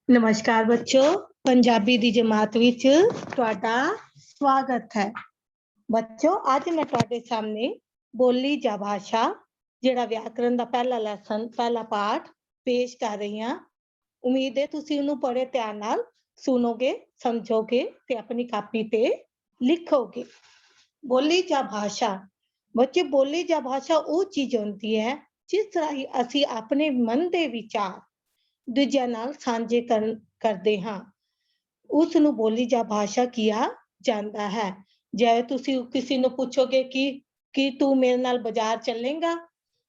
नमस्कार बच्चों, पंजाबी दी जमात विच तुहाडा स्वागत है। बच्चों, आज मैं तुहाडे सामने बोली जा भाषा जिहड़ा व्याकरण दा पहला लैसन पहला पाठ पेश कर रही हां। उम्मीद है तुसीं उहनूं बड़े ध्यान नाल सुनोगे, समझोगे ते अपनी कापी ते लिखोगे। बोली जा भाषा बच्चे, बोली जा भाषा वो चीज होती है जिस राही असीं अपने मन दे विचार ਦੂਜਿਆਂ ਨਾਲ ਸਾਂਝੇ ਕਰਦੇ ਹਾਂ, ਉਸ ਨੂੰ ਬੋਲੀ ਜਾਂ ਭਾਸ਼ਾ ਕਿਹਾ ਜਾਂਦਾ ਹੈ। ਜੇ ਤੁਸੀਂ ਕਿਸੇ ਨੂੰ ਪੁੱਛੋਗੇ ਕਿ ਤੂੰ ਮੇਰੇ ਨਾਲ ਬਾਜ਼ਾਰ ਚੱਲੇਗਾ,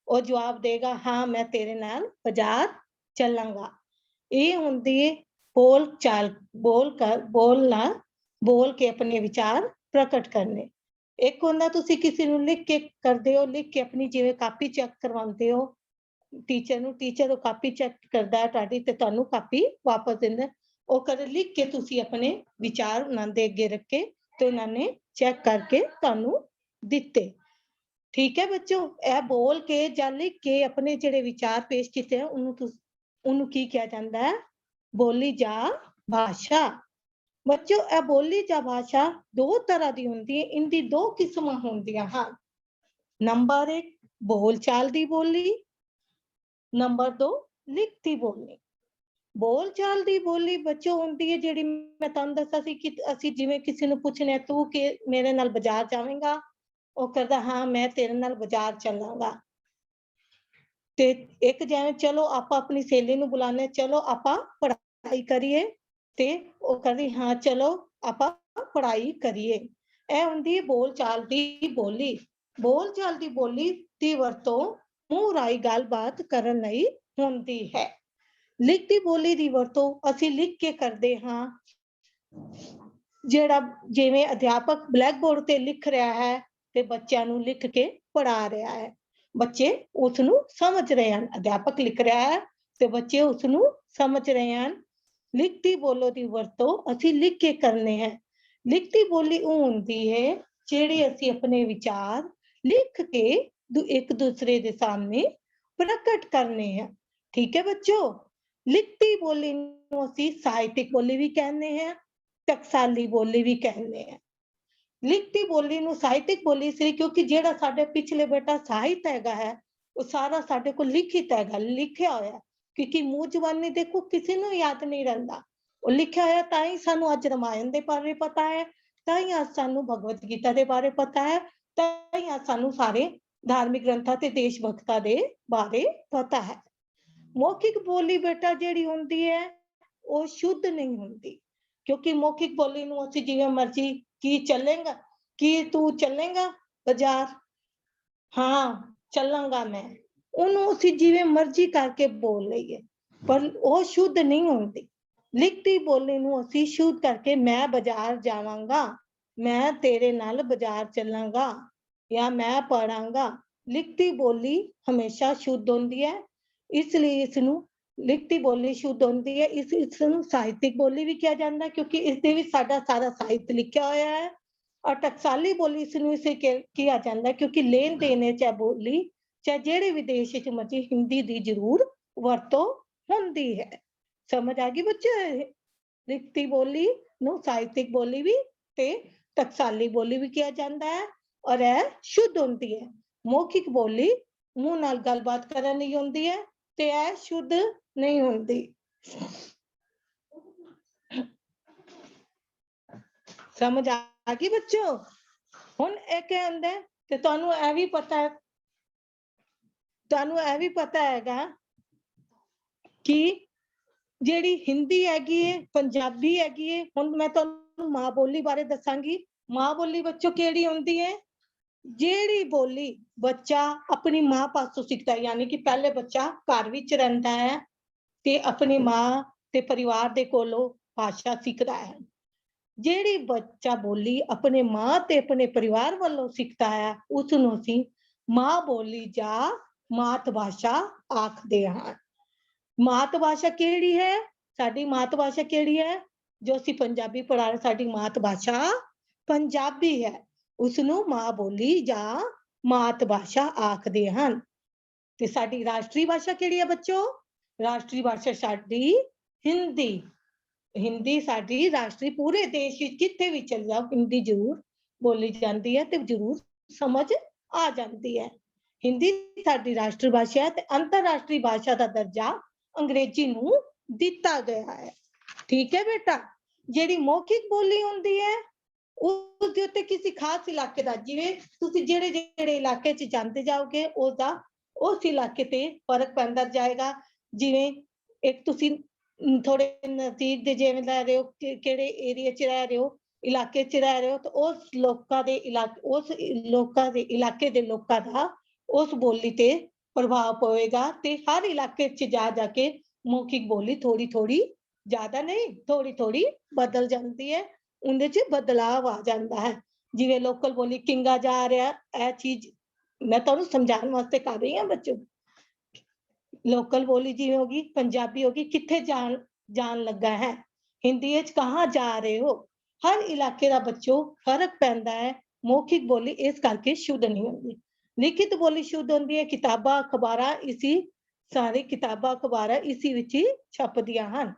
ਉਹ ਜਵਾਬ ਦੇਗਾ ਹਾਂ ਮੈਂ ਤੇਰੇ ਨਾਲ ਬਾਜ਼ਾਰ ਚੱਲਾਂਗਾ। ਇਹ ਹੁੰਦੀ ਬੋਲ ਕੇ ਆਪਣੇ ਵਿਚਾਰ ਪ੍ਰਗਟ ਕਰਨੇ। ਇੱਕ ਹੁੰਦਾ ਤੁਸੀਂ ਕਿਸੇ ਨੂੰ ਲਿਖ ਕੇ ਕਰਦੇ ਹੋ, ਲਿਖ ਕੇ ਆਪਣੀ ਜਿਵੇਂ ਕਾਪੀ ਚੈੱਕ ਕਰਵਾਉਂਦੇ ਹੋ टीचर कापी चेक करता है तुहाडी ते तुहानू कापी वापस दिंदा। ओ कर लिख के तुसी अपने विचार उन्हां दे अगे रखे ते उन्हां ने चेक करके तुहानू दिते। ठीक है बच्चों, ए बोल के जां लिख के अपने जेड़े विचार पेश कीते हैं उन्नू की कहा जांदा है? बोली जा भाषा। बच्चों, ए बोली जा भाषा दो तरह दी हुंदी है, इनदी दो किस्मां हुंदियां हन। नंबर 1 बोल चाल दी बोली, नंबर 2 लिखती बोली। बोल चाल दी बोली बच्चों होंदी है जिहड़ी मैं तुहानू दस्सा सी कि असीं जिवें किसी नूं पुछने तू कि मेरे नाल बाजार जावेंगा, ओ करदा हां मैं तेरे नाल बाजार चलांगा। ते एक जिवें चलो आपां अपनी सहेली नूं बुलाने, चलो आपां पढ़ाई करिए, ते ओ कहदी हां चलो आपां पढ़ाई करिए। ਇਹ ਹੁੰਦੀ ਹੈ बोल चाल दी बोली। बोल चाल दी बोली दी ਵਰਤੋਂ ਮੂੰਹ ਰਾਈ ਗੱਲਬਾਤ ਕਰਨ ਲਈ ਹੁੰਦੀ ਹੈ। ਲਿਖਤੀ ਬੋਲੀ ਦੀ ਵਰਤੋਂ ਅਸੀਂ ਲਿਖ ਕੇ ਕਰਦੇ ਹਾਂ। ਜਿਹੜਾ ਜਿਵੇਂ ਅਧਿਆਪਕ ਬਲੈਕ ਬੋਰਡ ਤੇ ਲਿਖ ਰਿਹਾ ਹੈ ਤੇ ਬੱਚਿਆਂ ਨੂੰ ਲਿਖ ਕੇ ਪੜ੍ਹਾ ਰਿਹਾ ਹੈ, ਬੱਚੇ ਉਸ ਨੂੰ ਸਮਝ ਰਹੇ ਹਨ। ਅਧਿਆਪਕ ਲਿਖ ਰਿਹਾ ਹੈ ਤੇ ਬੱਚੇ ਉਸ ਨੂੰ ਸਮਝ ਰਹੇ ਹਨ। ਲਿਖਤੀ ਬੋਲੀ ਦੀ ਵਰਤੋਂ ਅਸੀਂ ਲਿਖ ਕੇ ਕਰਨੇ ਹੈ। ਲਿਖਤੀ ਬੋਲੀ ਉਹ ਹੁੰਦੀ ਹੈ ਜਿਹੜੀ ਅਸੀਂ ਆਪਣੇ ਵਿਚਾਰ ਲਿਖ ਕੇ एक दूसरे के सामने प्रकट करने हैं। ठीक है बच्चों, लिखती बोली नूं असीं साहित्यिक बोली भी कहने हैं, टकसाली बोली भी कहने हैं। लिखती बोली नूं साहित्यिक बोली इसलिए क्योंकि जेड़ा साडे पिछले बेटा साहित्य हैगा है वो सारा साडे कोल लिखित हैगा, लिखिया होया। क्योंकि मूंह जबानी देखो किसी नूं याद नहीं रहिंदा, वो लिखिया होया तां ही सानूं अज रामायण दे बारे पता है, तां ही अज सानूं भगवत गीता दे बारे पता है, तां ही अज सानूं सारे धार्मिक ग्रंथां ते देश भगतां दे बारे पता है। मौखिक बोली बेटा जिहड़ी हुंदी है वो शुद्ध नहीं हुंदी, क्योंकि मौखिक बोली नूं असीं जिवें मर्जी की चलेगा, की तू चलेगा बाजार, हाँ चलांगा मैं, उहनूं असीं जिवें मर्जी करके बोल लईए पर वो शुद्ध नहीं हुंदी। लिखती बोली नूं असीं शुद्ध करके मैं बाजार जावांगा, मैं तेरे नाल बाजार चलांगा या मैं पढ़ांगा। लिखती बोली हमेशा शुद्ध होंदी है, इसलिए इसनूं लिखती बोली शुद्ध होंदी है, इसनूं साहित्यिक बोली भी कहा जाता है क्योंकि इसदे विच साडा सारा साहित्य लिखिया होया है। और टकसाली बोली इसनूं इसे किया जाता है क्योंकि लेन देन चाहे बोली चाहे जेड़े भी देश विच मर्जी हिंदी दी जरूर वरतों होंदी है। समझ आ गई बच्चे? लिखती बोली नूं साहित्यिक बोली भी ते टकसाली बोली भी किया जाता है और यह शुद्ध होती है। मौखिक बोली मुंह नाल गलबात करन लई होंदी है ते यह शुद्ध नहीं होंदी। समझ आ गई बच्चों? हुण एक कहंदा ते तुहानू यह भी पता है, तुहानू यह भी पता हैगा कि ਜਿਹੜੀ हिंदी हैगी है, पंजाबी हैगी है। हुण मैं तुहानू मां बोली बारे दसांगी। मां बोली बच्चों केड़ी हुंदी है? जेड़ी बोली बच्चा अपनी मां पासों सीखता है, यानी कि पहले बच्चा घर विच रहिंदा है ते अपनी मां ते परिवार दे कोलों भाषा सीखदा है। जेड़ी बच्चा बोली अपने मां ते अपने परिवार वालों सीखता है उस नूं असीं मां बोली जा मात भाषा आखदे हां। मात भाषा केड़ी है? साडी मात भाषा केड़ी है? जो असीं पंजाबी पढ़ा रहे, साडी मात भाषा पंजाबी है, उसनूं मां बोली जा मात भाषा आखदे हन। ते साडी राष्ट्रीय भाषा केड़ी है बच्चों? राष्ट्रीय भाषा साडी हिंदी हिंदी साडी राष्ट्री पूरे देश विच किथे भी चल जाओ हिंदी जरूर बोली जाती है ते जरूर समझ आ जाती है। हिंदी साडी राष्ट्र भाषा है ते अंतरराष्ट्रीय भाषा का दर्जा अंग्रेजी नूं दिता गया है। ठीक है बेटा, जेड़ी मौखिक बोली हुंदी है उस दे उत्ते किसी खास इलाके दा जिवें तुसीं जेड़े जेड़े इलाके च जांदे जाओगे उसदा उस इलाके ते फर्क पैंदा जाएगा। जिवें एक तुसीं थोड़े नजदीक दे जिवें रह रहे हो केड़े एरिया च रह रहे हो इलाके च रह रहे हो तो उस लोकां दे इलाके उस लोकां दे इलाके दे लोकां दा उस बोली ते प्रभाव पवेगा ते हर इलाके च जा जाके मौखिक बोली थोड़ी थोड़ी ज्यादा नहीं थोड़ी थोड़ी बदल जाती है, उनदे च बदलाव आ जाता है। जिवें लोकल बोली किंगा जा रहा है चीज मैं तुहानू समझाने वास्ते कर रही हूं बच्चों। लोकल बोली जिवें होगी पंजाबी होगी किथे जान जान लगा है, हिंदी विच कहाँ जा रहे हो, हर इलाके का बच्चों फर्क पैंदा है। मौखिक बोली इस करके शुद्ध नहीं होती, लिखित बोली शुद्ध होती है। किताबां अखबारां इसी सारी किताबां अखबारां इसी विच ही छपदियां हन,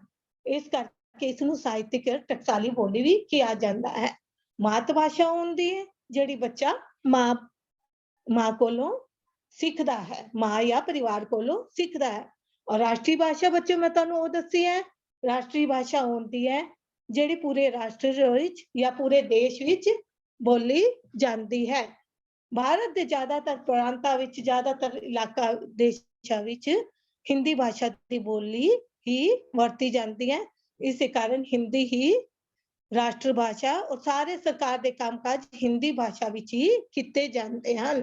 इस करके इसनूं साहित्यिक टकसाली बोली भी किया जाता है। मात भाषा होंदी है जिहड़ी बच्चा मां मां कोलों सीखदा है, मां या परिवार कोलों सीखदा है। और राष्ट्रीय भाषा बच्चों मैं तुहानू वो दसी है, राष्ट्रीय भाषा होंदी है जिहड़ी पूरे राष्ट्र विच या पूरे देश विच बोली जाती है। भारत के ज्यादातर प्रांतां विच ज्यादातर इलाका देशां विच हिंदी भाषा की बोली ही वरती जाती है। इस कारण हिंदी ही राष्ट्र भाषा और सारे सरकार के कामकाज हिंदी भाषा विच ही किते जाते हैं।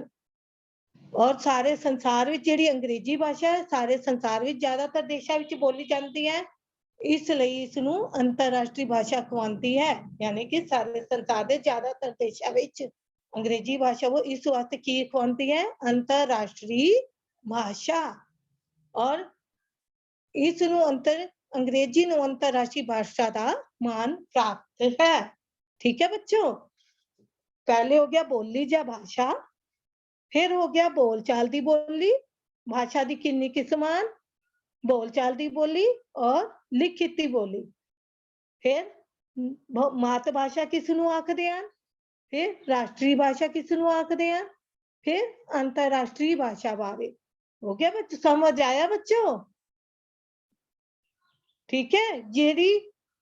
और सारे संसार विच जिहड़ी अंग्रेजी भाषा है सारे संसार विच ज्यादातर देशां विच बोली जाती है, इसलिए इसनूं अंतरराष्ट्रीय भाषा कहवाती है। यानी कि सारे संसार के ज्यादातर देशां विच अंग्रेजी भाषा वो इस वास्ते की कहवाती है अंतरराष्ट्रीय भाषा। और इसनूं अंग्रेजी नूं अंतरराष्ट्रीय भाषा का मान प्राप्त है। ठीक है बच्चों, पहले हो गया बोली या भाषा, फिर हो गया बोलचाल दी बोली, भाषा दी किन्नी किस्मां, बोलचाल दी बोली और लिखित दी बोली। फिर मात भाषा किसनूं आखदे हन, फिर राष्ट्रीय भाषा किसनूं आखदे हन, फिर अंतरराष्ट्रीय भाषा बारे। हो गया बच्चों, समझ आया बच्चों? ठीक है, जेड़ी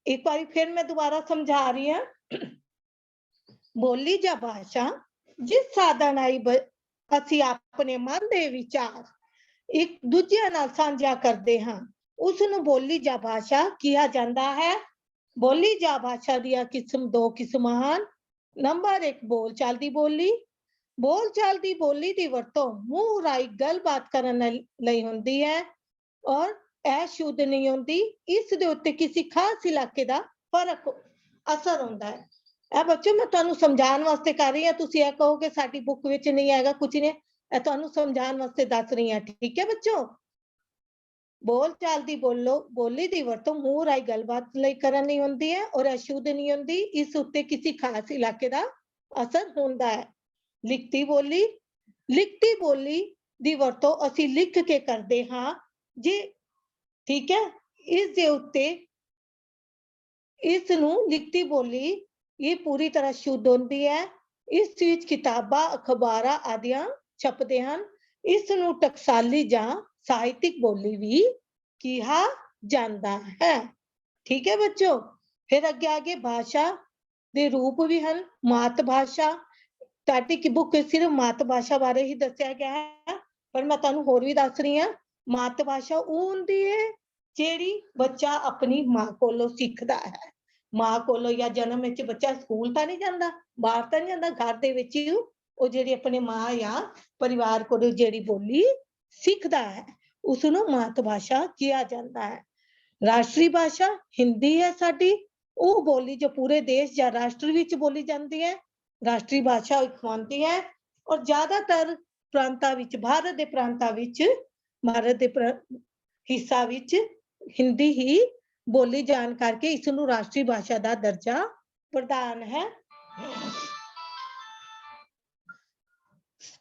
एक बार फिर मैं दोबारा समझा रही हूं। बोली या भाषा जिस साधन आई ਅਸੀਂ ਆਪਣੇ ਮਨ ਦੇ ਵਿਚਾਰ ਇੱਕ ਦੂਜੇ ਨਾਲ ਸਾਂਝਾ ਕਰਦੇ ਹਾਂ ਉਸ ਨੂੰ ਬੋਲੀ ਜਾਂ ਭਾਸ਼ਾ ਕਿਹਾ ਜਾਂਦਾ ਹੈ। ਬੋਲੀ ਜਾਂ ਭਾਸ਼ਾ ਦੀਆਂ ਦੋ ਕਿਸਮਾਂ ਹਨ। ਨੰਬਰ 1 ਬੋਲਚਾਲ ਦੀ ਬੋਲੀ। ਬੋਲਚਾਲ ਦੀ ਬੋਲੀ ਦੀ ਵਰਤੋਂ ਮੂੰਹ ਰਾਹੀਂ ਗੱਲਬਾਤ ਕਰਨ ਲਈ ਹੁੰਦੀ ਹੈ ਔਰ ਇਹ ਸ਼ੁੱਧ ਨਹੀਂ ਹੁੰਦੀ, ਇਸ ਦੇ ਉੱਤੇ ਕਿਸੇ ਖਾਸ ਇਲਾਕੇ ਦਾ ਫਰਕ ਅਸਰ ਹੁੰਦਾ ਹੈ। ਇਹ ਬੱਚੋ मैं ਤੁਹਾਨੂੰ ਸਮਝਾਉਣ ਵਾਸਤੇ ਕਰ ਰਹੀ ਹਾਂ, ਤੁਸੀਂ ਇਹ ਕਹੋਗੇ ਸਾਡੀ ਬੁੱਕ ਵਿੱਚ ਨਹੀਂ ਆਏਗਾ ਕੁਝ ਨਹੀਂ, ਇਹ ਤੁਹਾਨੂੰ ਸਮਝਾਉਣ ਵਾਸਤੇ ਦੱਸ ਰਹੀ ਹਾਂ। ਠੀਕ ਹੈ ਬੱਚੋ, ਬੋਲਚਾਲ ਦੀ ਬੋਲੀ ਦੀ ਵਰਤੋਂ ਮੂੰਹ ਰਾਹੀਂ ਗੱਲਬਾਤ ਲਈ ਕਰਨ ਲਈ ਹੁੰਦੀ ਹੈ ਔਰ ਅਸ਼ੁੱਧ ਨਹੀਂ ਹੁੰਦੀ, ਇਸ ਉੱਤੇ ਕਿਸੇ ਖਾਸ ਇਲਾਕੇ ਦਾ ਅਸਰ ਹੁੰਦਾ ਹੈ। ਲਿਖਤੀ ਬੋਲੀ। ਲਿਖਤੀ ਬੋਲੀ ਦੀ ਵਰਤੋਂ ਅਸੀਂ ਲਿਖ ਕੇ ਕਰਦੇ ਹਾਂ ਜੀ। ਠੀਕ ਹੈ, ਇਸ ਦੇ ਉੱਤੇ ਇਸ ਨੂੰ ਲਿਖਤੀ ਬੋਲੀ ये पूरी तरह शुद्ध होती है। इस चीज किताबां अखबारां आदियां छपदे हन, इस नूं टकसाली जां साहित्यिक बोली भी कहा जाता है। ठीक है बच्चों, फिर आगे आगे भाषा दे रूप भी हैं। मात भाषा, तुहाडी की बुक सिर्फ मात भाषा बारे ही दस्सिया गया है, पर मैं तुहानूं होर भी दस रही हां। मात भाषा वो हुंदी है जिहड़ी बच्चा अपनी मां कोलों सीखदा है। मां कोलों या जन्म विच बच्चा स्कूल तां नहीं जांदा, बाहर तां नहीं जांदा, घर दे विच ही वो जिहड़ी अपने मां या परिवार कोलों जिहड़ी बोली सीखदा है उसनूं मात भाषा कहा जाता है। राष्ट्रीय भाषा हिंदी है साडी, वो बोली जो पूरे देश या राष्ट्र विच बोली जाती है। राष्ट्रीय भाषा कहवाती है और ज्यादातर प्रांतां विच भारत दे प्रांतां विच भारत दे हिस्सा विच हिंदी ही बोली जान करके इसनूं राष्ट्रीय भाषा का दर्जा प्रदान है।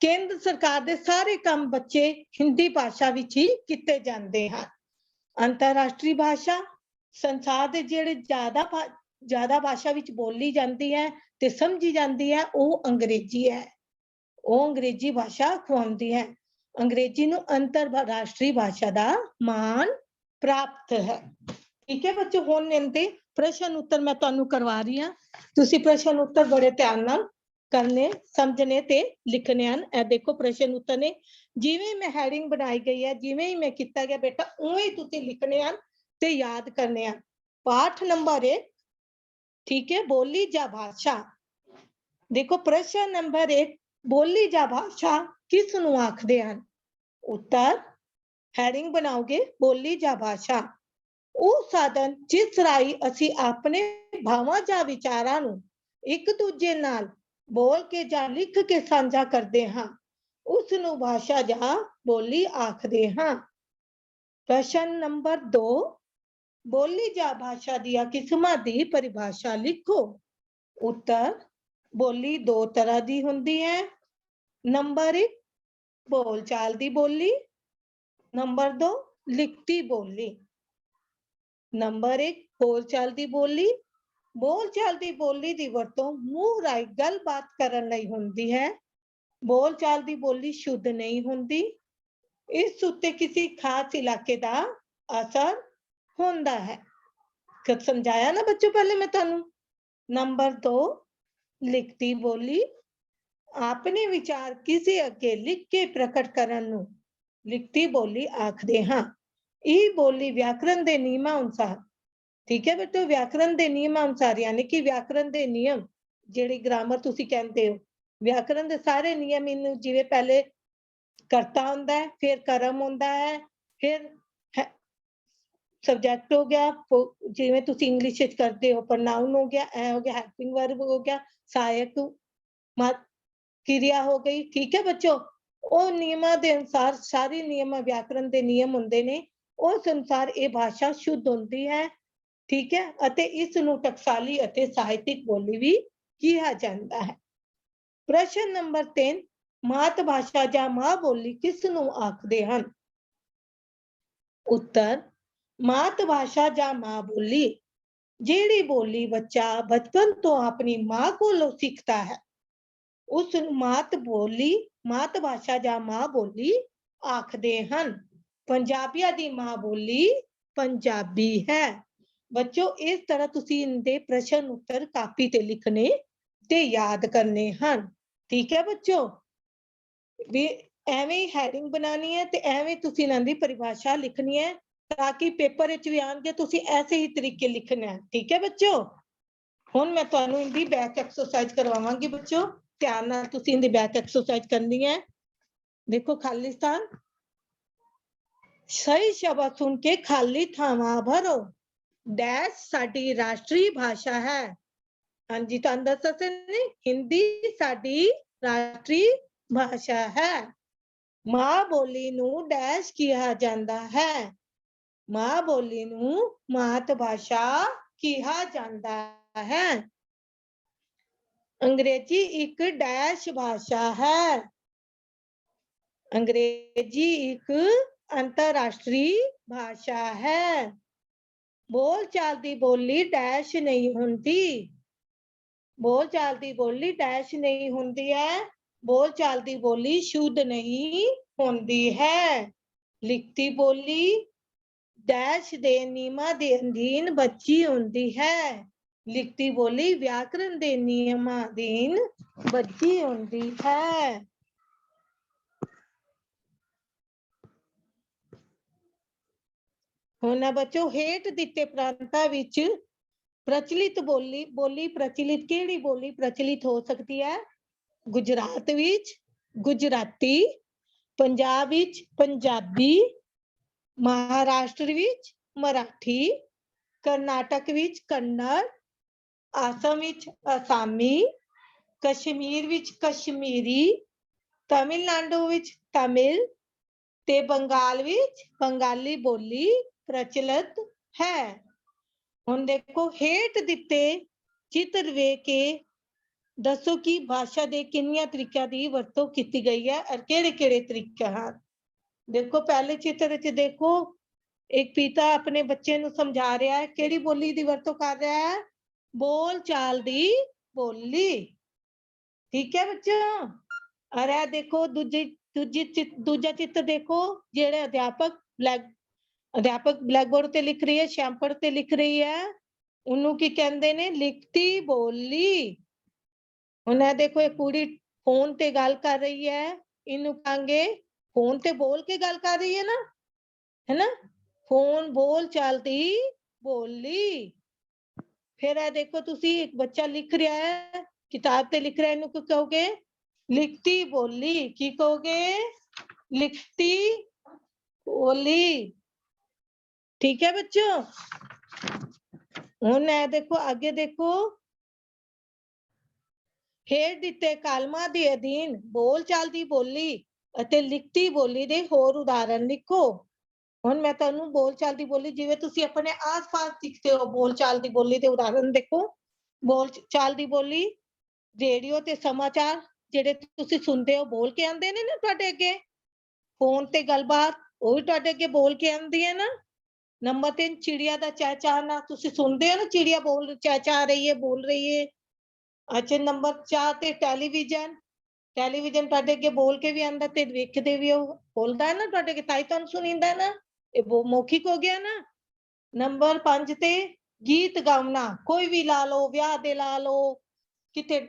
केंद्र सरकार दे सारे काम बच्चे हिंदी भाषा विच ही किते जांदे हैं। अंतरराष्ट्रीय भाषा संसार दे ਜਿਹੜੇ ਜ਼ਿਆਦਾ ਭਾਸ਼ਾ ਵਿੱਚ ਬੋਲੀ ਜਾਂਦੀ ਹੈ ਤੇ ਸਮਝੀ ਜਾਂਦੀ ਹੈ ਉਹ ਅੰਗਰੇਜ਼ੀ ਹੈ। ਉਹ ਅੰਗਰੇਜ਼ੀ ਭਾਸ਼ਾ ਅਖਵਾਉਂਦੀ ਹੈ। ਅੰਗਰੇਜ਼ੀ ਨੂੰ ਅੰਤਰਰਾਸ਼ਟਰੀ ਭਾਸ਼ਾ ਦਾ ਮਾਨ ਪ੍ਰਾਪਤ ਹੈ। ਠੀਕ ਹੈ ਬੱਚੋ, ਹੁਣ ਇਹਦੇ ਪ੍ਰਸ਼ਨ ਉੱਤਰ ਮੈਂ ਤੁਹਾਨੂੰ ਕਰਵਾ ਰਹੀ ਹਾਂ। ਤੁਸੀਂ ਪ੍ਰਸ਼ਨ ਉੱਤਰ ਬੜੇ ਧਿਆਨ ਨਾਲ ਕਰਨੇ, ਸਮਝਣੇ ਤੇ ਲਿਖਣੇ ਹਨ। ਇਹ ਦੇਖੋ ਪ੍ਰਸ਼ਨ ਉੱਤਰ ਨੇ, ਜਿਵੇਂ ਮੈਂ ਹੈਡਿੰਗ ਬਣਾਈ ਗਈ ਹੈ, ਜਿਵੇਂ ਹੀ ਮੈਂ ਕੀਤਾ ਗਿਆ ਬੇਟਾ ਉਵੇਂ ਹੀ ਤੁਸੀਂ ਲਿਖਣੇ ਹਨ ਤੇ याद करने हैं। पाठ नंबर 1, ठीक है, बोली जा भाषा। देखो प्रश्न नंबर 1, बोली जा भाषा किस नूं आखदे हन? उत्तर हैडिंग बनाओगे बोली जा भाषा ਉਹ ਸਾਧਨ ਜਿਸ ਰਾਹੀਂ ਅਸੀਂ ਆਪਣੇ ਭਾਵਾਂ ਜਾਂ ਵਿਚਾਰਾਂ ਨੂੰ ਇੱਕ ਦੂਜੇ ਨਾਲ ਬੋਲ ਕੇ ਜਾਂ ਲਿਖ ਕੇ ਸਾਂਝਾ ਕਰਦੇ ਹਾਂ, ਉਸ ਨੂੰ ਭਾਸ਼ਾ ਜਾਂ ਬੋਲੀ ਆਖਦੇ ਹਾਂ। ਪ੍ਰਸ਼ਨ ਨੰਬਰ 2, ਬੋਲੀ ਜਾਂ ਭਾਸ਼ਾ ਦੀਆਂ ਕਿਸਮਾਂ ਦੀ ਪਰਿਭਾਸ਼ਾ ਲਿਖੋ। ਉੱਤਰ ਬੋਲੀ ਦੋ ਤਰ੍ਹਾਂ ਦੀ ਹੁੰਦੀ ਹੈ। ਨੰਬਰ 1, ਬੋਲਚਾਲ ਦੀ ਬੋਲੀ। ਨੰਬਰ 2, ਲਿਖਤੀ ਬੋਲੀ। ਨੰਬਰ 1, ਬੋਲਚਾਲ ਦੀ ਬੋਲੀ। ਬੋਲਚਾਲ ਦੀ ਬੋਲੀ ਦੀ ਵਰਤੋਂ ਮੂੰਹ ਰਾਹੀਂ ਗੱਲਬਾਤ ਕਰਨ ਲਈ ਹੁੰਦੀ ਹੈ। ਬੋਲਚਾਲ ਦੀ ਬੋਲੀ ਸ਼ੁੱਧ ਨਹੀਂ ਹੁੰਦੀ। ਇਸ ਉੱਤੇ ਕਿਸੇ ਖਾਸ ਇਲਾਕੇ ਦਾ ਅਸਰ ਹੁੰਦਾ ਹੈ। ਕਦ ਸਮਝਾਇਆ ਨਾ ਬੱਚੋ ਪਹਿਲੇ ਮੈਂ ਤੁਹਾਨੂੰ। ਨੰਬਰ 2, ਲਿਖਤੀ ਬੋਲੀ। ਆਪਣੇ ਵਿਚਾਰ ਕਿਸੇ ਅੱਗੇ ਲਿਖ ਕੇ ਪ੍ਰਗਟ ਕਰਨ ਨੂੰ ਲਿਖਤੀ ਬੋਲੀ ਆਖਦੇ ਹਾਂ। ਇਹ ਬੋਲੀ ਵਿਆਕਰਣ ਦੇ ਨਿਯਮਾਂ ਅਨੁਸਾਰ, ਠੀਕ ਹੈ ਬੇਟੋ, ਵਿਆਕਰਣ ਦੇ ਨਿਯਮਾਂ ਅਨੁਸਾਰ, ਯਾਨੀ ਕਿ ਵਿਆਕਰਣ ਦੇ ਨਿਯਮ ਜਿਹੜੀ ਗ੍ਰਾਮਰ ਤੁਸੀਂ ਕਹਿੰਦੇ ਹੋ, ਵਿਆਕਰਣ ਦੇ ਸਾਰੇ ਨਿਯਮ ਇਹਨੂੰ, ਜਿਵੇਂ ਪਹਿਲੇ ਕਰਤਾ ਹੁੰਦਾ ਹੈ, ਫਿਰ ਕਰਮ ਹੁੰਦਾ ਹੈ, ਫਿਰ ਸਬਜੈਕਟ ਹੋ ਗਿਆ, ਜਿਵੇਂ ਤੁਸੀਂ ਇੰਗਲਿਸ਼ ਵਿੱਚ ਕਰਦੇ ਹੋ ਪ੍ਰਨਾਉਨ ਹੋ ਗਿਆ, ਐ ਹੋ ਗਿਆ ਹੈਲਪਿੰਗ ਵਰਬ ਹੋ ਗਿਆ, ਸਹਾਇਕ ਕਿਰਿਆ ਹੋ ਗਈ। ਠੀਕ ਹੈ ਬੱਚੋ, ਉਹ ਨਿਯਮਾਂ ਦੇ ਅਨੁਸਾਰ, ਸਾਰੇ ਨਿਯਮ ਵਿਆਕਰਣ ਦੇ ਨਿਯਮ ਹੁੰਦੇ ਨੇ, ਉਸ ਅਨੁਸਾਰ ਇਹ ਭਾਸ਼ਾ ਸ਼ੁੱਧ ਹੁੰਦੀ ਹੈ। ਠੀਕ ਹੈ, ਅਤੇ ਇਸ ਨੂੰ ਟਕਸਾਲੀ ਅਤੇ ਸਾਹਿਤਿਕ ਬੋਲੀ ਵੀ ਕਿਹਾ ਜਾਂਦਾ ਹੈ। ਪ੍ਰਸ਼ਨ ਨੰਬਰ 3, ਮਾਤ ਭਾਸ਼ਾ ਜਾਂ ਮਾਂ ਬੋਲੀ ਕਿਸ ਨੂੰ ਆਖਦੇ ਹਨ? ਉੱਤਰ ਮਾਤ ਭਾਸ਼ਾ ਜਾਂ ਮਾਂ ਬੋਲੀ ਜਿਹੜੀ ਬੋਲੀ ਬੱਚਾ ਬਚਪਨ ਤੋਂ ਆਪਣੀ ਮਾਂ ਕੋਲੋਂ ਸਿੱਖਦਾ ਹੈ, ਉਸ ਨੂੰ ਮਾਤ ਬੋਲੀ, ਮਾਤ ਭਾਸ਼ਾ ਜਾਂ ਮਾਂ ਬੋਲੀ ਆਖਦੇ ਹਨ। ਪੰਜਾਬੀਆਂ ਦੀ ਮਾਂ ਬੋਲੀ ਪੰਜਾਬੀ ਹੈ। ਬੱਚੋ ਇਸ ਤਰ੍ਹਾਂ ਤੁਸੀਂ ਇਹਦੇ ਪ੍ਰਸ਼ਨ ਉੱਤਰ ਕਾਪੀ ਤੇ ਲਿਖਣੇ ਤੇ ਯਾਦ ਕਰਨੇ ਹਨ। ਠੀਕ ਹੈ ਬੱਚੋ, ਵੀ ਐਵੇਂ ਹੀ ਹੈਡਿੰਗ ਬਣਾਉਣੀ ਹੈ ਤੇ ਐਵੇਂ ਤੁਸੀਂ ਇਹਨਾਂ ਦੀ ਪਰਿਭਾਸ਼ਾ ਲਿਖਣੀ ਹੈ, ਤਾਂ ਕਿ ਪੇਪਰ ਵਿੱਚ ਵੀ ਆਉਣਗੇ ਤੁਸੀਂ ਐਸੇ ਹੀ ਤਰੀਕੇ ਲਿਖਣਾ ਹੈ। ਠੀਕ ਹੈ ਬੱਚੋ, ਹੁਣ ਮੈਂ ਤੁਹਾਨੂੰ ਇਹਦੀ ਬੈਕ ਐਕਸਰਸਾਈਜ਼ ਕਰਵਾਵਾਂਗੀ ਬੱਚੋ, ਧਿਆਨ ਨਾਲ ਤੁਸੀਂ ਇਹਦੀ ਬੈਕ ਐਕਸਰਸਾਈਜ਼ ਕਰਨੀ ਹੈ। ਦੇਖੋ ਖਾਲਿਸਤਾਨ, ਸਹੀ ਸ਼ਬਦ ਸੁਣ ਕੇ ਖਾਲੀ ਥਾਵਾਂ ਭਰੋ। ਡੈਸ਼ ਸਾਡੀ ਰਾਸ਼ਟਰੀ ਭਾਸ਼ਾ ਹੈ। ਹਾਂਜੀ ਤੁਹਾਨੂੰ ਦੱਸਿਆ ਨੇ, ਹਿੰਦੀ ਸਾਡੀ ਰਾਸ਼ਟਰੀ ਭਾਸ਼ਾ ਹੈ। ਮਾਂ ਬੋਲੀ ਨੂੰ ਡੈਸ਼ ਕਿਹਾ ਜਾਂਦਾ ਹੈ। ਮਾਂ ਬੋਲੀ ਨੂੰ ਮਾਤ ਭਾਸ਼ਾ ਕਿਹਾ ਜਾਂਦਾ ਹੈ। ਅੰਗਰੇਜ਼ੀ ਇੱਕ ਡੈਸ਼ ਭਾਸ਼ਾ ਹੈ। ਅੰਗਰੇਜ਼ੀ ਇੱਕ ਅੰਤਰਰਾਸ਼ਟਰੀ ਭਾਸ਼ਾ ਹੈ। ਬੋਲਚਾਲ ਦੀ ਬੋਲੀ ਡੈਸ਼ ਨਹੀਂ ਹੁੰਦੀ। ਬੋਲਚਾਲ ਦੀ ਬੋਲੀ ਡੈਸ਼ ਨਹੀਂ ਹੁੰਦੀ ਹੈ। ਬੋਲਚਾਲ ਦੀ ਬੋਲੀ ਸ਼ੁੱਧ ਨਹੀਂ ਹੁੰਦੀ ਹੈ। ਲਿਖਤੀ ਬੋਲੀ ਡੈਸ਼ ਦੇ ਨਿਯਮਾਂ ਦੇ ਅਧੀਨ ਬੱਝੀ ਹੁੰਦੀ ਹੈ। ਲਿਖਤੀ ਬੋਲੀ ਵਿਆਕਰਣ ਦੇ ਨਿਯਮਾਂ ਅਧੀਨ ਬੱਝੀ ਹੁੰਦੀ ਹੈ। ਹੁਣ ਬੱਚੋ ਹੇਠ ਦਿੱਤੇ ਪ੍ਰਾਂਤਾਂ ਵਿੱਚ ਪ੍ਰਚਲਿਤ ਬੋਲੀ ਪ੍ਰਚਲਿਤ ਕਿਹੜੀ ਬੋਲੀ ਪ੍ਰਚਲਿਤ ਹੋ ਸਕਦੀ ਹੈ? ਗੁਜਰਾਤ ਵਿੱਚ ਗੁਜਰਾਤੀ, ਪੰਜਾਬ ਵਿੱਚ ਪੰਜਾਬੀ, ਮਹਾਰਾਸ਼ਟਰ ਵਿੱਚ ਮਰਾਠੀ, ਕਰਨਾਟਕ ਵਿੱਚ ਕੰਨੜ, ਆਸਾਮ ਵਿੱਚ ਅਸਾਮੀ, ਕਸ਼ਮੀਰ ਵਿੱਚ ਕਸ਼ਮੀਰੀ, ਤਮਿਲਨਾਡੂ ਵਿੱਚ ਤਮਿਲ ਤੇ ਬੰਗਾਲ ਵਿੱਚ ਬੰਗਾਲੀ ਬੋਲੀ ਪ੍ਰਚਲਿਤ ਹੈ। ਹੁਣ ਦੇਖੋ ਹੇਠ ਦਿੱਤੇ ਚਿੱਤਰ ਵੇਖ ਕੇ ਦੱਸੋ ਕਿ ਭਾਸ਼ਾ ਦੇ ਕਿੰਨੀਆਂ ਤਰੀਕਿਆਂ ਦੀ ਵਰਤੋਂ ਕੀਤੀ ਗਈ ਹੈ ਔਰ ਕਿਹੜੇ ਕਿਹੜੇ ਤਰੀਕੇ ਹਨ। ਦੇਖੋ ਪਹਿਲੇ ਚਿੱਤਰ ਵਿੱਚ ਦੇਖੋ एक पिता अपने बच्चे ਨੂੰ ਸਮਝਾ ਰਿਹਾ ਹੈ, ਕਿਹੜੀ ਬੋਲੀ ਦੀ ਵਰਤੋਂ ਕਰ ਰਿਹਾ ਹੈ? ਬੋਲ ਚਾਲ ਦੀ ਬੋਲੀ। ਠੀਕ ਹੈ ਬੱਚਿਓ। और ਇਹ देखो दूजा चित्र देखो, ਜਿਹੜੇ अध्यापक ब्लैकबोर्ड ਤੇ लिख रही है, ਸ਼ੈਂਪਰ ਤੇ लिख रही है, ਉਹਨੂੰ ਕੀ ਕਹਿੰਦੇ ਨੇ? ਲਿਖਤੀ ਬੋਲੀ। ਹੁਣ ਇਹ ਦੇਖੋ, ਇਹ ਕੁੜੀ ਫੋਨ ਤੇ ਗੱਲ ਕਰ ਰਹੀ ਹੈ, ਇਹਨੂੰ ਕਹਾਂਗੇ ਫੋਨ ਤੇ ਬੋਲ ਕੇ ਗੱਲ ਕਰ ਰਹੀ ਹੈ ਨਾ, है ना? फोन बोल चालती बोली। फिर है देखो तुसी, एक बच्चा लिख रहा है, किताब ते लिख रहा है, इन्हू की कहोगे? लिखती बोली। की कहोगे? लिखती बोली। ठीक है बच्चों। हुण है देखो, आगे देखो, ਹੇਠ ਦਿੱਤੇ ਕਾਲਮਾਂ ਦੇ ਅਧੀਨ ਬੋਲ ਚਾਲ ਦੀ ਬੋਲੀ ਅਤੇ ਲਿਖਤੀ ਬੋਲੀ ਦੇ ਹੋਰ ਉਦਾਹਰਣ ਲਿਖੋ। ਹੁਣ ਮੈਂ ਤੁਹਾਨੂੰ ਬੋਲ ਚਾਲ ਦੀ ਬੋਲੀ, ਜਿਵੇਂ ਤੁਸੀਂ ਆਪਣੇ ਆਸ-ਪਾਸ ਸਿੱਖਦੇ ਹੋ, ਬੋਲ ਚਾਲ ਦੀ ਬੋਲੀ ਦੇ ਉਦਾਹਰਣ ਦੇਖੋ। ਬੋਲ ਚਾਲ ਦੀ ਬੋਲੀ, ਰੇਡੀਓ ਤੇ ਸਮਾਚਾਰ ਜਿਹੜੇ ਤੁਸੀਂ ਸੁਣਦੇ ਹੋ, ਬੋਲ ਕੇ ਆਉਂਦੇ ਨੇ ਨਾ ਤੁਹਾਡੇ ਅੱਗੇ। ਫੋਨ ਤੇ ਗੱਲਬਾਤ, ਉਹ ਵੀ ਤੁਹਾਡੇ ਅੱਗੇ ਬੋਲ ਕੇ ਆਉਂਦੀ ਹੈ ਨਾ। ਨੰਬਰ 3, ਚਿੜੀਆ ਦਾ ਚਹਿਚਹਾਣਾ, ਤੁਸੀਂ ਸੁਣਦੇ ਹੋ ਨਾ, ਚਿੜੀਆ ਬੋਲ ਚਹਿਚਹਾ ਰਹੀ ਹੈ, ਬੋਲ ਰਹੀ ਹੈ। ਅੱਛਾ, ਨੰਬਰ 4 ਤੇ ਟੈਲੀਵਿਜ਼ਨ, ਟੈਲੀਵਿਜ਼ਨ ਤੁਹਾਡੇ ਅੱਗੇ ਬੋਲ ਕੇ ਵੀ ਆਉਂਦਾ ਤੇ ਵੇਖਦੇ ਵੀ ਹੋ, ਬੋਲਦਾ ਹੈ ਨਾ ਤੁਹਾਡੇ ਅੱਗੇ, ਤਾਂ ਹੀ ਤੁਹਾਨੂੰ ਸੁਣੀਂਦਾ ਨਾ, ਇਹ ਮੌਖਿਕ ਹੋ ਗਿਆ ਨਾ। ਨੰਬਰ 5 ਤੇ ਗੀਤ ਗਾਉਣਾ, ਕੋਈ ਵੀ ਲਾ ਲਓ, ਵਿਆਹ ਦੇ ਲਾ ਲਓ, ਕਿਤੇ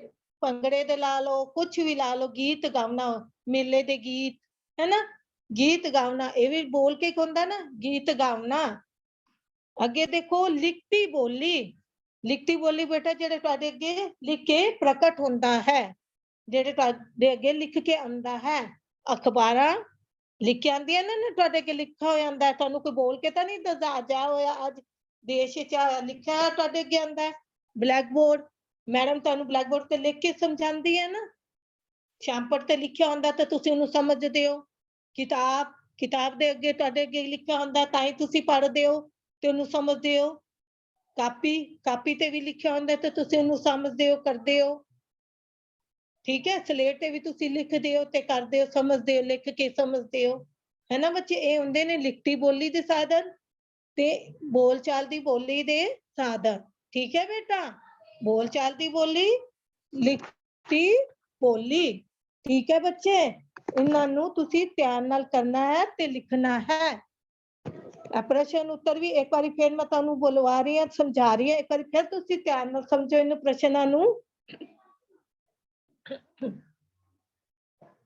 ਭੰਗੜੇ ਦੇ ਲਾ ਲਓ, ਕੁਛ ਵੀ ਲਾ ਲਓ, ਗੀਤ ਗਾਉਣਾ, ਮੇਲੇ ਦੇ ਗੀਤ, ਹੈ ਨਾ, ਗੀਤ ਗਾਉਣਾ, ਇਹ ਵੀ ਬੋਲ ਕੇ ਹੁੰਦਾ ਨਾ, ਗੀਤ ਗਾਉਣਾ। ਅੱਗੇ ਦੇਖੋ, ਲਿਖਤੀ ਬੋਲੀ, ਲਿਖਤੀ ਬੋਲੀ ਬੇਟਾ ਜਿਹੜੇ ਤੁਹਾਡੇ ਅੱਗੇ ਲਿਖ ਕੇ ਪ੍ਰਗਟ ਹੁੰਦਾ ਹੈ, ਜਿਹੜੇ ਤੁਹਾਡੇ ਅੱਗੇ ਲਿਖ ਕੇ ਆਉਂਦਾ ਹੈ। ਅਖਬਾਰਾਂ ਲਿਖ ਕੇ ਆਉਂਦੀਆਂ ਨੇ ਨਾ, ਤੁਹਾਡੇ ਅੱਗੇ ਲਿਖਿਆ ਹੋਇਆ ਆਉਂਦਾ, ਤੁਹਾਨੂੰ ਕੋਈ ਬੋਲ ਕੇ ਤਾਂ ਨਹੀਂ ਦੱਸਦਾ ਜਾ ਹੋਇਆ ਅੱਜ ਦੇਸ਼ ਵਿੱਚ ਲਿਖਿਆ ਤੁਹਾਡੇ ਅੱਗੇ ਆਉਂਦਾ ਹੈ। ਬਲੈਕਬੋਰਡ, ਮੈਡਮ ਤੁਹਾਨੂੰ ਬਲੈਕਬੋਰਡ ਤੇ ਲਿਖ ਕੇ ਸਮਝਾਉਂਦੀ ਹੈ ਨਾ, ਸ਼ੈਂਪਰ ਤੇ ਲਿਖਿਆ ਹੁੰਦਾ ਤਾਂ ਤੁਸੀਂ ਉਹਨੂੰ ਸਮਝਦੇ ਹੋ। ਕਿਤਾਬ, ਕਿਤਾਬ ਦੇ ਅੱਗੇ ਤੁਹਾਡੇ ਅੱਗੇ ਲਿਖਿਆ ਹੁੰਦਾ ਤਾਂ ਹੀ ਤੁਸੀਂ ਪੜ੍ਹਦੇ ਹੋ ਤੇ ਉਹਨੂੰ ਸਮਝਦੇ ਹੋ। ਕਾਪੀ, ਕਾਪੀ ਤੇ ਵੀ ਲਿਖਿਆ ਹੁੰਦਾ ਤੇ ਤੁਸੀਂ ਉਹਨੂੰ ਸਮਝਦੇ ਹੋ, ਕਰਦੇ ਹੋ। ਠੀਕ ਹੈ, ਸਲੇਟ ਤੇ ਵੀ ਤੁਸੀਂ ਲਿਖਦੇ ਹੋ ਤੇ ਕਰਦੇ ਹੋ, ਸਮਝਦੇ ਹੋ, ਲਿਖ ਕੇ ਸਮਝਦੇ ਹੋ, ਹੈ ਨਾ ਬੱਚੇ। ਇਹ ਹੁੰਦੇ ਨੇ ਲਿਖਤੀ ਬੋਲੀ ਦੇ ਸਾਧਨ ਤੇ ਬੋਲ ਚਾਲ ਦੀ ਬੋਲੀ ਦੇ ਸਾਧਨ। ਠੀਕ ਹੈ ਬੇਟਾ, ਬੋਲ ਚਾਲ ਦੀ ਬੋਲੀ, ਲਿਖਤੀ ਬੋਲੀ। ਠੀਕ ਹੈ ਬੱਚੇ, ਇਹਨਾਂ ਨੂੰ ਤੁਸੀਂ ਧਿਆਨ ਨਾਲ ਕਰਨਾ ਹੈ ਤੇ ਲਿਖਣਾ ਹੈ। ਪ੍ਰਸ਼ਨ ਉੱਤਰ ਵੀ ਇੱਕ ਵਾਰੀ ਫਿਰ ਮੈਂ ਤੁਹਾਨੂੰ ਬੁਲਵਾ ਰਹੀ ਹਾਂ, ਸਮਝਾ ਰਹੀ ਹਾਂ, ਇੱਕ ਵਾਰੀ ਫਿਰ ਤੁਸੀਂ ਧਿਆਨ ਨਾਲ ਸਮਝੋ ਇਹਨਾਂ ਪ੍ਰਸ਼ਨਾਂ ਨੂੰ।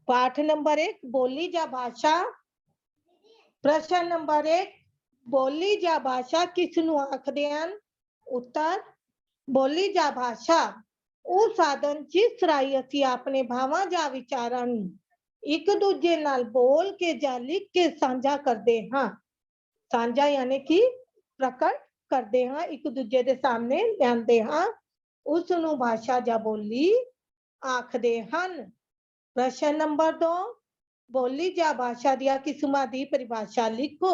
पाठ नंबर 1, बोली जा भाषा। प्रश्न नंबर 1, बोली जा भाषा किसनू आखदे हन? उत्तर, बोली जा भाषा ਉਹ ਸਾਧਨ ਜਿਸ ਰਾਹੀਂ ਅਸੀਂ ਆਪਣੇ ਭਾਵਾਂ ਜਾਂ ਵਿਚਾਰਾਂ ਨੂੰ ਇੱਕ ਦੂਜੇ ਨਾਲ ਬੋਲ ਕੇ ਜਾਂ ਲਿਖ ਕੇ ਸਾਂਝਾ ਕਰਦੇ ਹਾਂ। ਸਾਂਝਾ ਯਾਨੀ ਕਿ ਪ੍ਰਗਟ ਕਰਦੇ ਹਾਂ, ਇੱਕ ਦੂਜੇ ਦੇ ਸਾਹਮਣੇ ਲਿਆਂਦੇ ਹਾਂ, ਉਸ ਨੂੰ ਭਾਸ਼ਾ ਜਾਂ ਬੋਲੀ ਆਖਦੇ ਹਨ। प्रश्न नंबर 2, बोली जा भाषा दिया किस्मां दी परिभाषा लिखो।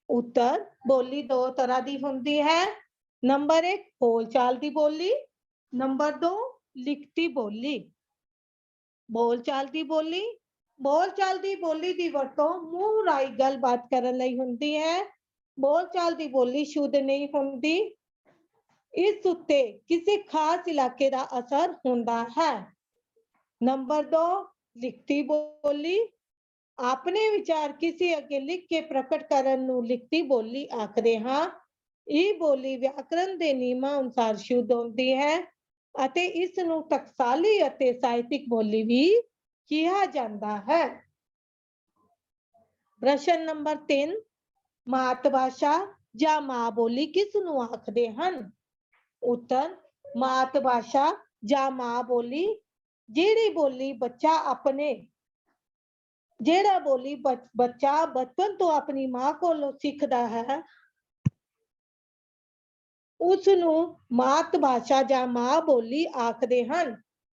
उत्तर, बोली दो तरह दी हुंदी है। नंबर 1, बोलचाल दी बोली। नंबर 2, लिखती बोली। बोलचाल दी बोली, बोलचाल दी बोली दी वरतों मूंह राही गलबात करन लई हुंदी है। बोलचाल दी बोली शुद्ध नहीं हुंदी, इस उत्ते किसी खास इलाके दा असर हुंदा है। नंबर 2, लिखती बोली, अपने विचार किसी अगे लिख के प्रकट करन नूं लिखती बोली आखदे हां। ਇਹ ਬੋਲੀ ਵਿਆਕਰਣ ਦੇ ਨਿਯਮਾਂ ਅਨੁਸਾਰ ਸ਼ੁੱਧ ਹੁੰਦੀ ਹੈ ਅਤੇ ਇਸ ਨੂੰ ਟਕਸਾਲੀ ਅਤੇ ਸਾਹਿਤਿਕ ਬੋਲੀ ਵੀ ਕਿਹਾ ਜਾਂਦਾ ਹੈ। ਪ੍ਰਸ਼ਨ ਨੰਬਰ 3, ਮਾਤ ਭਾਸ਼ਾ ਜਾਂ ਮਾਂ ਬੋਲੀ ਕਿਸ ਨੂੰ ਆਖਦੇ ਹਨ? ਉੱਤਰ, ਮਾਤ ਭਾਸ਼ਾ ਜਾਂ ਮਾਂ ਬੋਲੀ ਜਿਹੜੀ ਬੋਲੀ ਬੱਚਾ ਆਪਣੇ ਜਿਹੜਾ ਬੋਲੀ ਬੱਚਾ ਬਚਪਨ ਤੋਂ ਆਪਣੀ ਮਾਂ ਕੋਲੋਂ ਸਿੱਖਦਾ ਹੈ ਉਸ ਨੂੰ ਮਾਤ ਭਾਸ਼ਾ ਜਾਂ ਮਾਂ ਬੋਲੀ ਆਖਦੇ ਹਨ।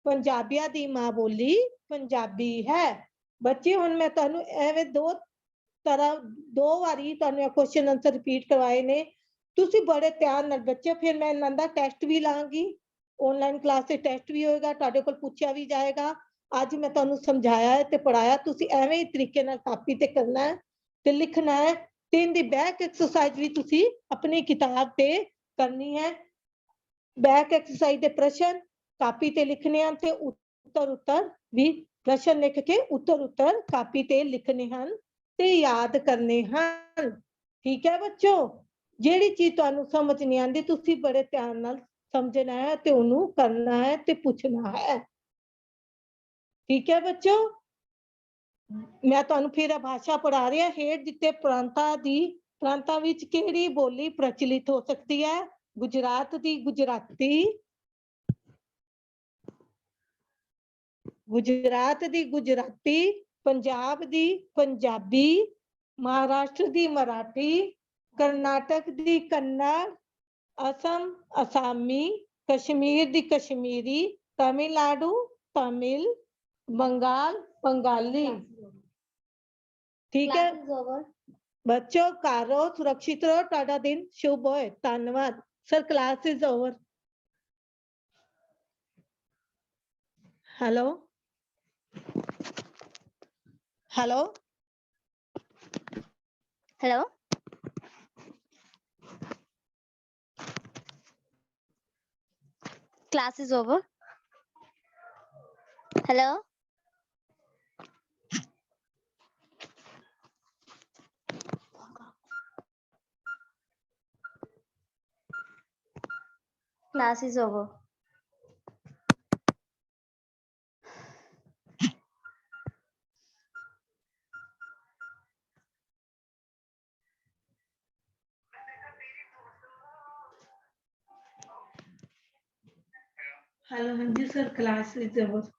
ਪੰਜਾਬੀਆਂ ਦੀ ਮਾਂ ਬੋਲੀ ਪੰਜਾਬੀ ਹੈ। ਬੱਚੇ ਹੁਣ ਮੈਂ ਤੁਹਾਨੂੰ ਐਵੇਂ ਦੋ ਵਾਰੀ ਤੁਹਾਨੂੰ ਇਹ ਕੁਐਸਚਨ ਆਨਸਰ ਰਿਪੀਟ ਕਰਵਾਏ ਨੇ, ਤੁਸੀਂ ਬੜੇ ਧਿਆਨ ਨਾਲ ਬੱਚੇ, ਫਿਰ ਮੈਂ ਇਹਨਾਂ ਦਾ ਟੈਸਟ ਵੀ ਲਾਂਗੀ, ऑनलाइन क्लास से टेस्ट भी होएगा, ਤੁਹਾਡੇ ਕੋਲ ਪੁੱਛਿਆ ਵੀ ਜਾਏਗਾ। ਅੱਜ ਮੈਂ ਤੁਹਾਨੂੰ ਸਮਝਾਇਆ ਹੈ ਤੇ ਪੜਾਇਆ, ਤੁਸੀਂ ਐਵੇਂ ਹੀ ਤਰੀਕੇ ਨਾਲ ਕਾਪੀ ਤੇ ਕਰਨਾ ਹੈ ਤੇ ਲਿਖਣਾ ਹੈ 3 ਦੀ ਬੈਕ ਐਕਸਰਸਾਈਜ਼ ਵੀ ਤੁਸੀਂ ਆਪਣੀ ਕਿਤਾਬ ਤੇ ਕਰਨੀ ਹੈ। ਬੈਕ ਐਕਸਰਸਾਈਜ਼ ਦੇ ਪ੍ਰਸ਼ਨ ਕਾਪੀ ਤੇ ਲਿਖਣੇ ਹਨ ਤੇ ਉੱਤਰ ਵੀ ਪ੍ਰਸ਼ਨ ਲਿਖ ਕੇ ਉੱਤਰ ਕਾਪੀ ਤੇ ਲਿਖਣੇ ਹਨ ਤੇ ਯਾਦ ਕਰਨੇ ਹਨ। ਠੀਕ ਹੈ ਬੱਚੋ, ਜਿਹੜੀ ਚੀਜ਼ ਤੁਹਾਨੂੰ ਸਮਝ ਨਹੀਂ ਆਉਂਦੀ ਤੁਸੀਂ ਬੜੇ ਧਿਆਨ ਨਾਲ ਸਮਝਣਾ ਹੈ ਤੇ ਉਹਨੂੰ ਕਰਨਾ ਹੈ ਤੇ ਪੁੱਛਣਾ ਹੈ। ਠੀਕ ਹੈ ਬੱਚੋ, ਮੈਂ ਤੁਹਾਨੂੰ ਫਿਰ ਭਾਸ਼ਾ ਪੜ੍ਹਾ ਰਹੀ ਹਾਂ। ਹੇਠ ਦਿੱਤੇ ਪ੍ਰਾਂਤਾਂ ਵਿੱਚ ਕਿਹੜੀ ਬੋਲੀ ਪ੍ਰਚਲਿਤ ਹੋ ਸਕਦੀ ਹੈ? ਗੁਜਰਾਤ ਦੀ ਗੁਜਰਾਤੀ, ਪੰਜਾਬ ਦੀ ਪੰਜਾਬੀ, ਮਹਾਰਾਸ਼ਟਰ ਦੀ ਮਰਾਠੀ, ਕਰਨਾਟਕ ਦੀ ਕੰਨੜ, असम असामी, कश्मीर दी कश्मीरी, तमिलनाडु तमिल, बंगाल बंगाली। ठीक है बच्चों, घर रहो, सुरक्षित रहो, ਤੁਹਾਡਾ दिन शुभ होए। धन्यवाद sir, class is over. Hello hello hello, class is over. Hello, class is over. Hello हाँ जी सर, क्लास इज ओवर।